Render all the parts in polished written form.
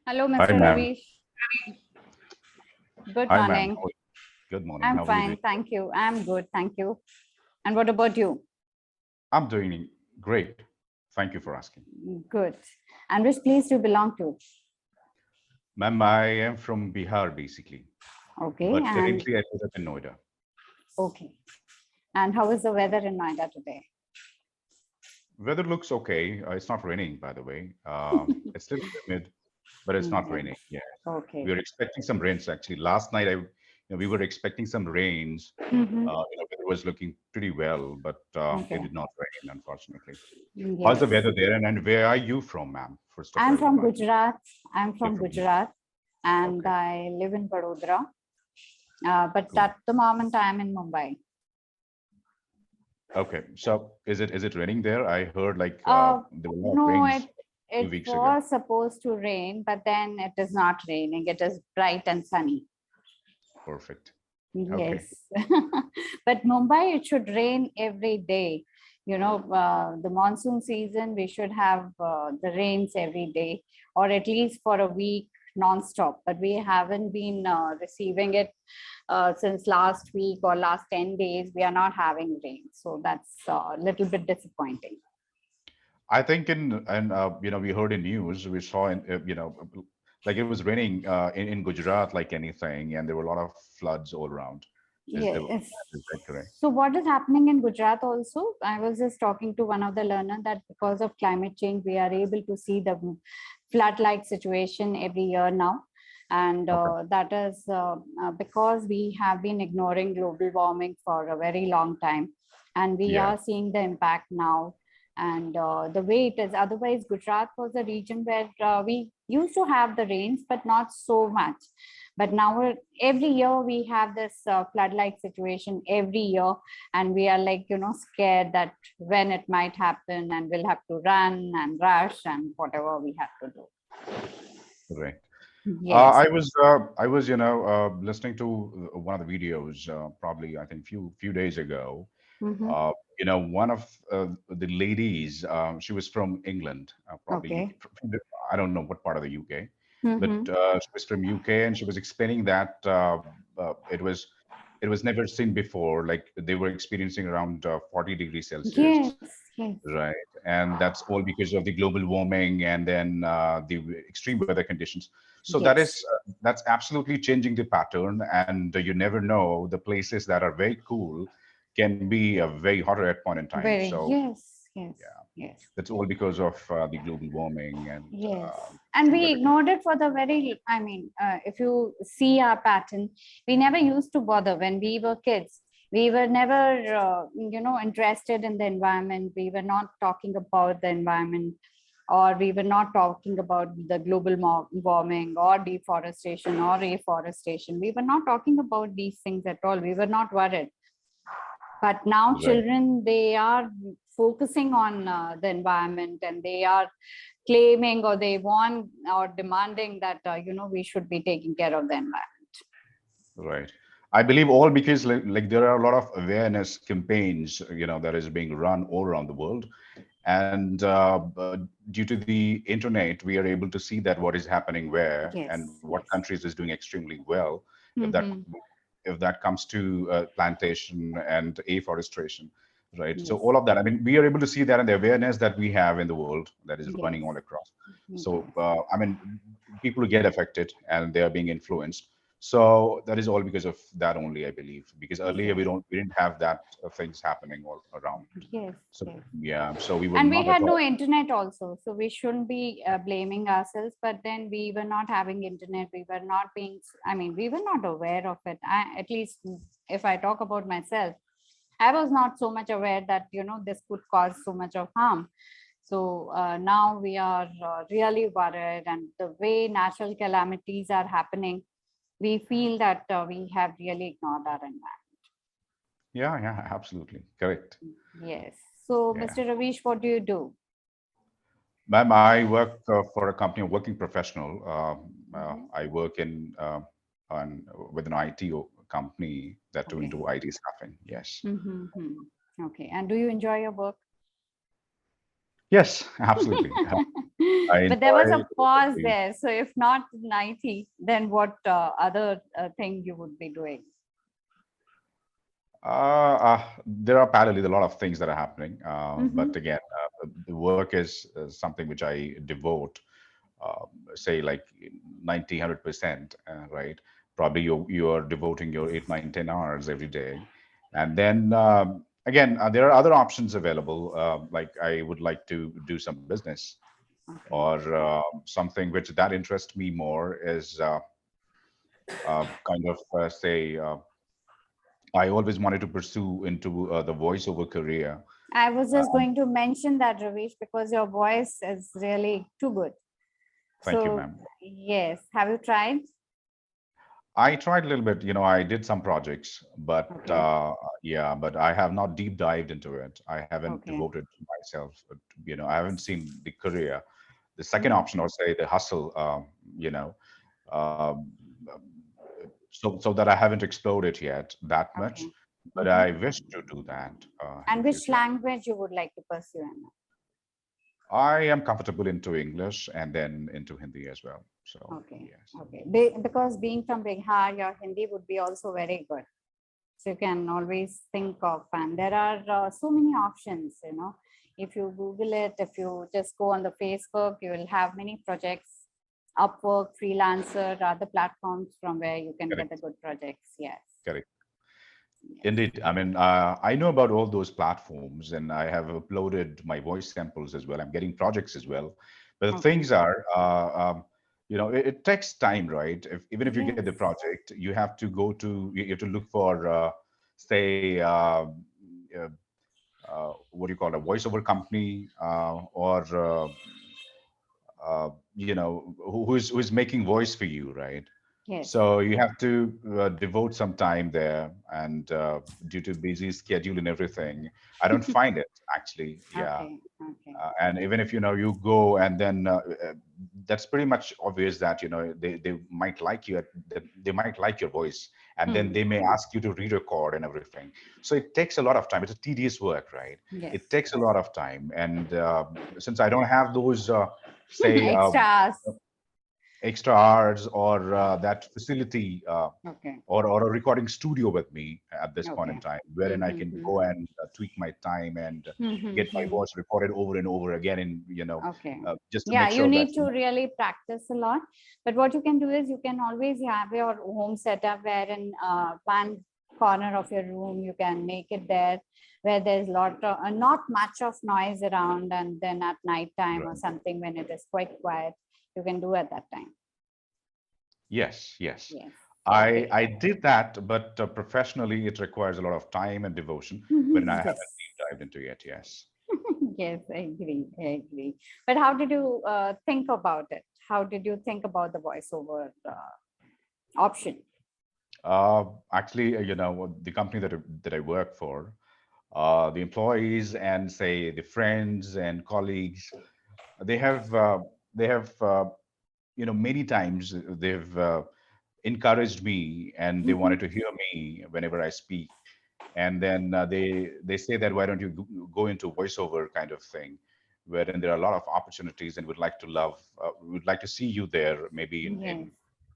Hello, Hi, Mr. ma'am. Ravish. Good Hi, ma'am. morning. Good morning. I'm How are you doing? fine, thank you. I'm good, thank you. And what about you? I'm doing great. Thank you for asking. Good. And which place do you belong to? Ma'am, I am from Bihar, basically, Okay, but and currently I live up in Noida. okay. And how is the weather in Noida today? Weather looks okay. It's not raining, by the way. It's still humid, but it's not Yeah. raining. Yeah, we Okay. are expecting some rains actually. Last night, we were expecting some rains. Mm-hmm. It was looking pretty well, but it Okay. did not rain, unfortunately. How's the Yes. weather there? And where are you from, ma'am? First of I'm all, from ma'am. Gujarat. I'm You're from from Gujarat and Okay, I live in Vadodara. But cool. at the moment I am in Mumbai. Okay, so is it raining there? I heard like Uh, there were a lot of no, rains it a few it weeks ago. was supposed to rain, but then it is not raining. It is bright and sunny. Perfect. Okay. Yes, but Mumbai, it should rain every day. The monsoon season, we should have the rains every day, or at least for a week non-stop. But we haven't been receiving it since last week or last 10 days. We are not having rain, so that's a little bit disappointing. I think we heard in news, we saw like it was raining in Gujarat like anything, and there were a lot of floods all around. Yes. Is that correct? So what is happening in Gujarat also? I was just talking to one of the learner that because of climate change, we are able to see the flood-like situation every year now. And Okay. that is because we have been ignoring global warming for a very long time. And we Yeah. are seeing the impact now. And the way it is, otherwise Gujarat was a region where we used to have the rains, but not so much. But now every year we have this flood-like situation every year, and we are like scared that when it might happen, and we'll have to run and rush and whatever we have to do. Correct. Yes. I was listening to one of the videos probably I think few days ago. Mm-hmm. One of the ladies, she was from England, probably Okay. I don't know what part of the UK, but Mm-hmm. she was from UK, and she was explaining that it was never seen before. Like they were experiencing around 40 degrees Celsius, Yes. Yes. right? And that's all because of the global warming and then the extreme weather conditions. So Yes. that's absolutely changing the pattern, and you never know, the places that are very cool can be very hotter at point in time. Very. So Yes. Yes. yeah, Yes. that's all because of the global warming and Yes, and extreme we weather ignored conditions. it for the very, if you see our pattern, we never used to bother when we were kids. We were never, interested in the environment. We were not talking about the environment, or we were not talking about the global warming or deforestation or reforestation. We were not talking about these things at all. We were not worried. But now Right. children, they are focusing on the environment, and they are claiming, or they want or demanding that we should be taking care of the environment. Right. I believe all because like there are a lot of awareness campaigns, that is being run all around the world. And due to the internet, we are able to see that what is happening where and Yes, what yes. countries is doing extremely well. If that Mm-hmm. if that comes to plantation and afforestation, right? So Yes, all of that, I mean, we are able to see that in the awareness that we have in the world that is running yes, all across. So yes. I mean, people get affected and they are being influenced. So that is all because of that only, I believe. Because earlier Yes, we didn't have that things happening all around. yes, So yes. yeah, so we were And we not at had no all. internet also, so we shouldn't be blaming ourselves. But then we were not having internet. We were not being, we were not aware of it. At least if I talk about myself, I was not so much aware that this could cause so much of harm. So now we are really worried, and the way natural calamities are happening, we feel that we have really ignored our environment. Yeah, yeah, absolutely correct. Yes. So, Yeah, Mr. Ravish, what do you do? ma'am, I work for a company, a working professional. Mhm. I work on with an company that do Okay. into IT staffing. Yes, Mm-hmm. Okay. And do you enjoy your work? yes, absolutely. I But there was a pause enjoy. there. So if not 90, then what other thing you would be doing? There are parallelly a lot of things that are happening, Mm-hmm. but again, the work is something which I devote, say like 90, 100%, right? Probably you are devoting your 8, 9, 10 hours every day. And then again, there are other options available. Like I would like to do some business Okay. or something which that interests me more is kind of say I always wanted to pursue into the voiceover career. I was just Um, going to mention that, Ravish, because your voice is really too good. Thank you, So, ma'am. yes, have you tried? I tried a little bit, I did some projects, but Okay. yeah, but I have not deep dived into it. I haven't Okay. devoted myself, I haven't seen the career. The second Mm-hmm. option, or say the hustle, you know, um, so that I haven't explored it yet that much, Okay. but Mm-hmm. I wish to do that in And which future. language you would like to pursue, Anna? I am comfortable into English and then into Hindi as well. So Okay. yes, Okay. Because being from Bihar, your Hindi would be also very good. So you can always think of, and there are so many options, if you Google it, if you just go on the Facebook, you will have many projects, Upwork, Freelancer, other platforms from where you can get the correct, good projects. Yes. correct. Yes. Indeed. I mean, I know about all those platforms and I have uploaded my voice samples as well. I'm getting projects as well. But the Okay. things are, it takes time, right? Even if you get the Yes. project, you have to you have to look for, say, uh, what do you call it, a voiceover company or, who's making voice for you, right? Yes. So you have to devote some time there, and due to busy schedule and everything, I don't find it actually. Yeah, Okay. Okay. and even if you go and then that's pretty much obvious that they might like you, they might like your voice, and then Hmm. they may ask you to re-record and everything. So it takes a lot of time. It's a tedious work, right? Yes. It takes a lot of time, and since I don't have those say Extras. extra hours or that facility Okay. or a recording studio with me at this point in Okay. time, wherein I can Mm-hmm. go and tweak my time and get my Mm-hmm. voice recorded over and over again, and Okay. just to Yeah, make you sure that need to really practice a lot. But what you can do is you can always have your home setup where in one corner of your room you can make it there where there's not much of noise around, and then at night time or right. something when it is quite quiet, you can do at that time. Yes, yes. Yes. I did that, but professionally it requires a lot of time and devotion, wherein I haven't Yes. deep dived into it. Yes. Yes, I agree. I agree. But how did you think about it? How did you think about the voiceover option? Actually, the company that I work for, the employees and say the friends and colleagues, they have many times they've encouraged me and they wanted Mhm. to hear me whenever I speak, and then they say that why don't you go into voiceover kind of thing, wherein there are a lot of opportunities and would like to see you there, maybe Yes. in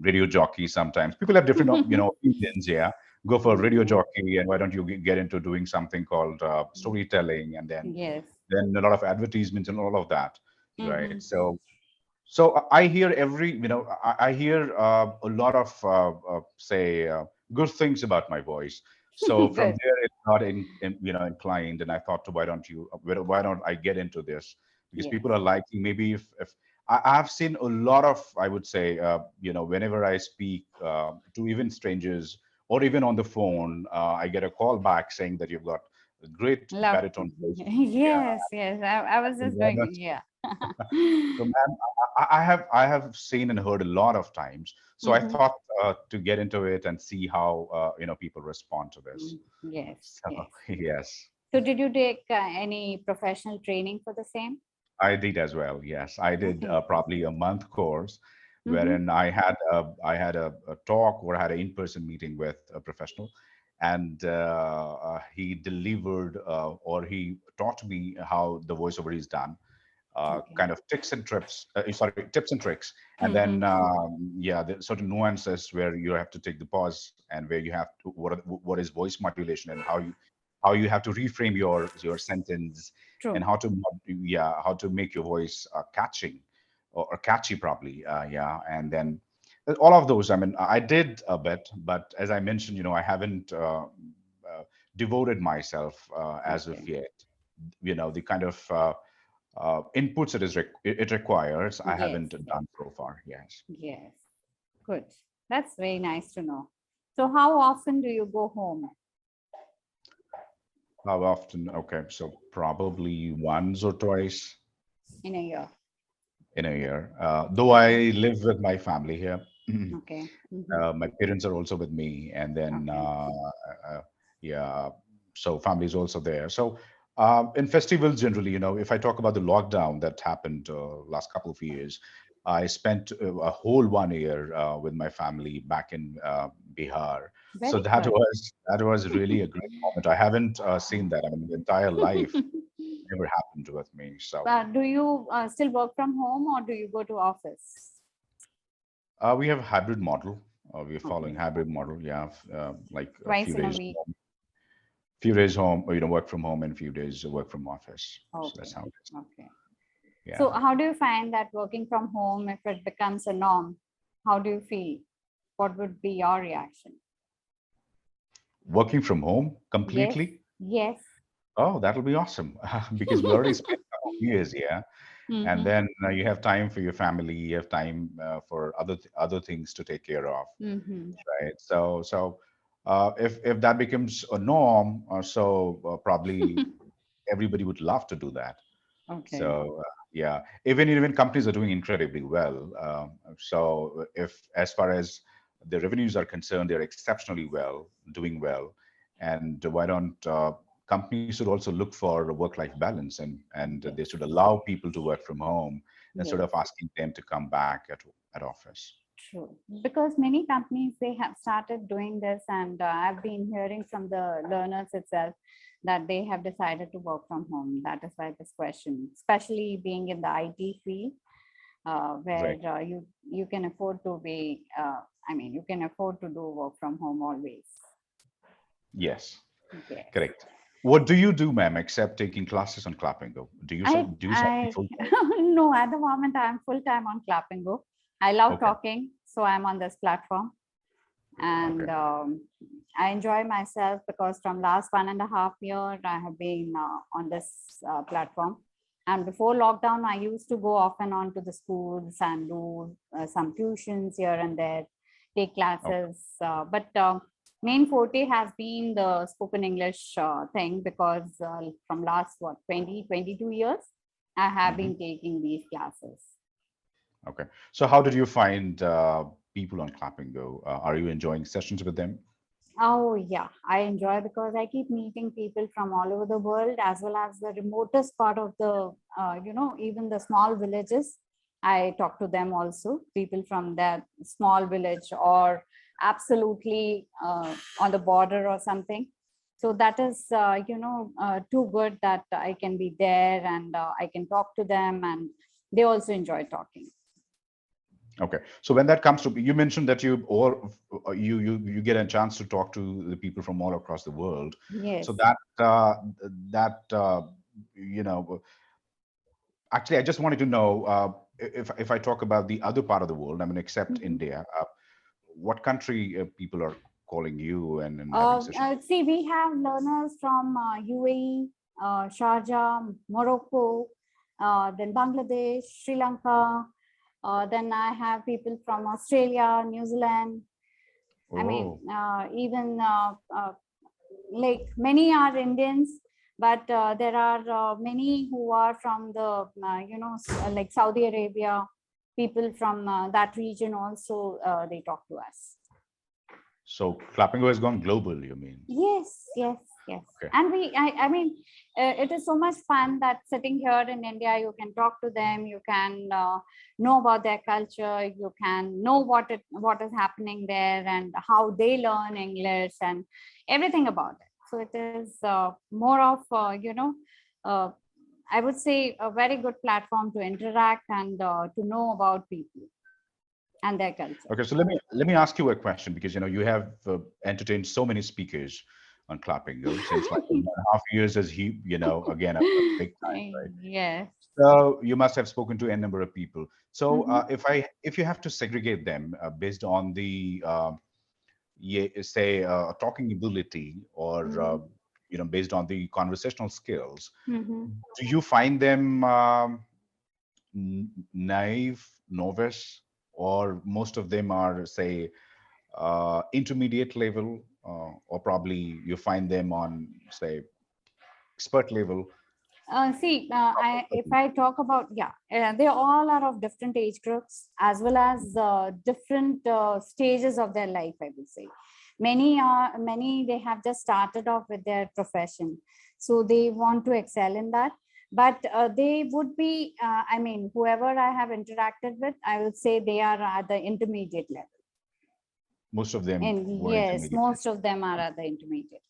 radio jockey. Sometimes people have different opinions. Yeah, go for radio Mhm. jockey, and why don't you get into doing something called storytelling, and Yes. then a lot of advertisements and all of that, right? Mhm. So I hear I hear a lot of say good things about my voice. So from Good. there, it got inclined, and I thought, why don't I get into this? Because Yes. people are liking. Maybe if I've seen a lot of, I would say, whenever I speak to even strangers or even on the phone, I get a call back saying that you've got a great Love. baritone voice. Yeah. Yes. Yes. I was just going. Yeah. So, ma'am, I have seen and heard a lot of times. So I Mhm. thought to get into it and see how people respond to this. Yes. So Yes. yes, So, did you take any professional training for the same? I did as well. Yes, I did Okay. probably a month course, Mm-hmm. wherein I had a talk or I had an in-person meeting with a professional, and he delivered or he taught me how the voiceover is done. Okay. kind of tips and tricks, and then Mm-hmm. yeah, the certain nuances where you have to take the pause and where you have to what is voice modulation and how you have to reframe your sentence and True. how to make your voice catching or catchy probably yeah, and then all of those. I mean, I did a bit, but as I mentioned, I haven't devoted myself as of Okay. yet. The kind of inputs it requires, I Yes. haven't done so far. Yes. Yes. Good. That's very nice to know. So, how often do you go home How often? Okay, so probably once or twice in a year? in a year. Though I live with my family here. Okay. Mm-hmm. My parents are also with me, and then Okay. yeah, so family is also there. So in festivals generally, if I talk about the lockdown that happened last couple of years, I spent a whole 1 year with my family back in Bihar. So Very good. that was really a great moment. I haven't seen that. I mean, the entire life never happened with me. So But do you still work from home or do you go to office? we have a hybrid model. We're following Okay. hybrid model. Yeah, like a Twice in a week. few days home, or, work from home, and a few days work from office. So that's Okay. how it is. Okay. So, Yeah. how do you find that working from home, if it becomes a norm, how do you feel? What would be your reaction? Working from home Yes. completely. Yes. Oh, that'll be awesome because we already spent a couple of years here, and Mm-hmm. then you have time for your family. You have time for other things to take care of, Mm-hmm. right? So if that becomes a norm, probably everybody would love to do that. Okay. So yeah, even companies are doing incredibly well. So if as far as the revenues are concerned, they're exceptionally well, doing well. And why don't companies should also look for work-life balance, and they Yes. should allow people to work from home instead Yes. of asking them to come back at office. True. Because many companies they have started doing this, and I've been hearing from the learners itself that they have decided to work from home. That is why this question, especially being in the IT field, where Right. you can afford to be. I mean, you can afford to do work from home always. Yes. Yes. Correct. What do you do, ma'am, except taking classes on Clapingo? Do something I full time? no, at the moment I'm full time on Clapingo. I love Okay. talking, so I'm on this platform, and Okay. I enjoy myself because from last 1.5 year I have been on this platform. And before lockdown, I used to go off and on to the schools and do some tuitions here and there, take Okay. classes. But main forte has been the spoken English thing because from last 22 years, I have Mhm. been taking these classes. Okay. So how did you find people on Clappingo? Are you enjoying sessions with them? Oh, yeah, I enjoy because I keep meeting people from all over the world as well as the remotest part of the, even the small villages. I talk to them also, people from that small village or absolutely on the border or something. So that is, too good that I can be there and I can talk to them and they also enjoy talking. Okay. So when that comes to, you mentioned that you get a chance to talk to the people from all across the world. So Yes. that you know actually, I just wanted to know if I talk about the other part of the world, I mean, except Mhm. India, what country people are calling you and having sessions? See, we have learners from UAE, Sharjah, Morocco, then Bangladesh, Sri Lanka. Then I have people from Australia, New Zealand. I mean, Oh, even like many are Indians, but there are many who are from the, like Saudi Arabia. People from that region also, they talk to us. so Clappingo has gone global, you mean? Yes, yes, yes. Okay. And I mean, it is so much fun that sitting here in India, you can talk to them, you can know about their culture, you can know what is happening there and how they learn English and everything about it. So it is more of, uh, I would say a very good platform to interact and to know about people and their culture. Okay, so let me ask you a question, because you have entertained so many speakers on Clapingo since like 1.5 years, as he again a big time, right? Yes. So you must have spoken to a number of people. So Mhm. if you have to segregate them based on the say talking ability, or Mhm. based on the conversational skills, Mhm. do you find them naive, novice, or most of them are, say, intermediate level, or probably you find them on, say, expert level? If I talk about, yeah, they all are of different age groups as well as different stages of their life, I would say. Many they have just started off with their profession, so they want to excel in that. But they would be, I mean, whoever I have interacted with, I would say they are at the intermediate level. Most of them And were yes, intermediate. most of them are at the intermediate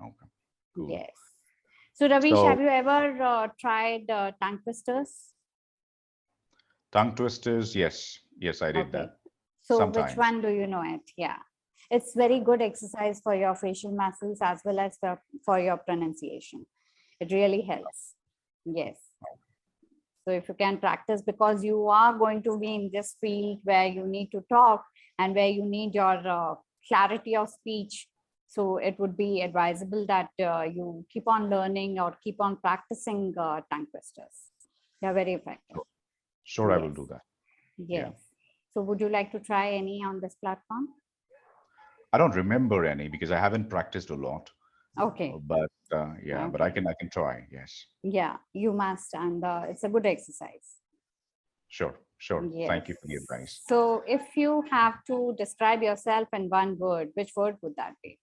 Okay, level. cool. Yes. So Ravish, have So you ever tried tongue twisters? tongue twisters, yes, yes, I did Okay. that So which sometimes. one do you know it? Yeah. It's very good exercise for your facial muscles as well as for your pronunciation. It really helps. Yes. So if you can practice, because you are going to be in this field where you need to talk and where you need your clarity of speech. So it would be advisable that you keep on learning or keep on practicing tongue twisters. They're very effective. Sure, I will Yes. do that. Yeah. Yes. So would you like to try any on this platform? I don't remember any because I haven't practiced a lot. Okay. But yeah, but I Okay. can try. Yes. Yeah, you must. And it's a good exercise. Sure, sure. Yes. Thank you for the advice. So if you have to describe yourself in one word, which word would that be?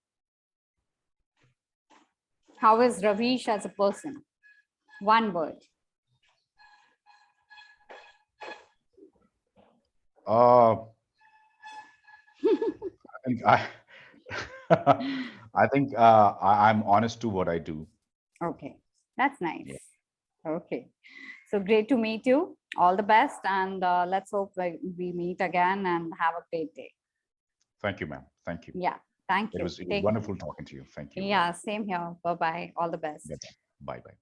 How is Ravish as a person? One word. Uh, I think I think I'm honest to what I do. Okay. That's Yeah. nice. Okay. So great to meet you. All the best. And let's hope we meet again and have a great day. Thank you, ma'am. Thank you. Yeah. Thank you. It was Take, wonderful talking to you. Thank you. yeah, same here. Bye bye. All the best. Bye bye.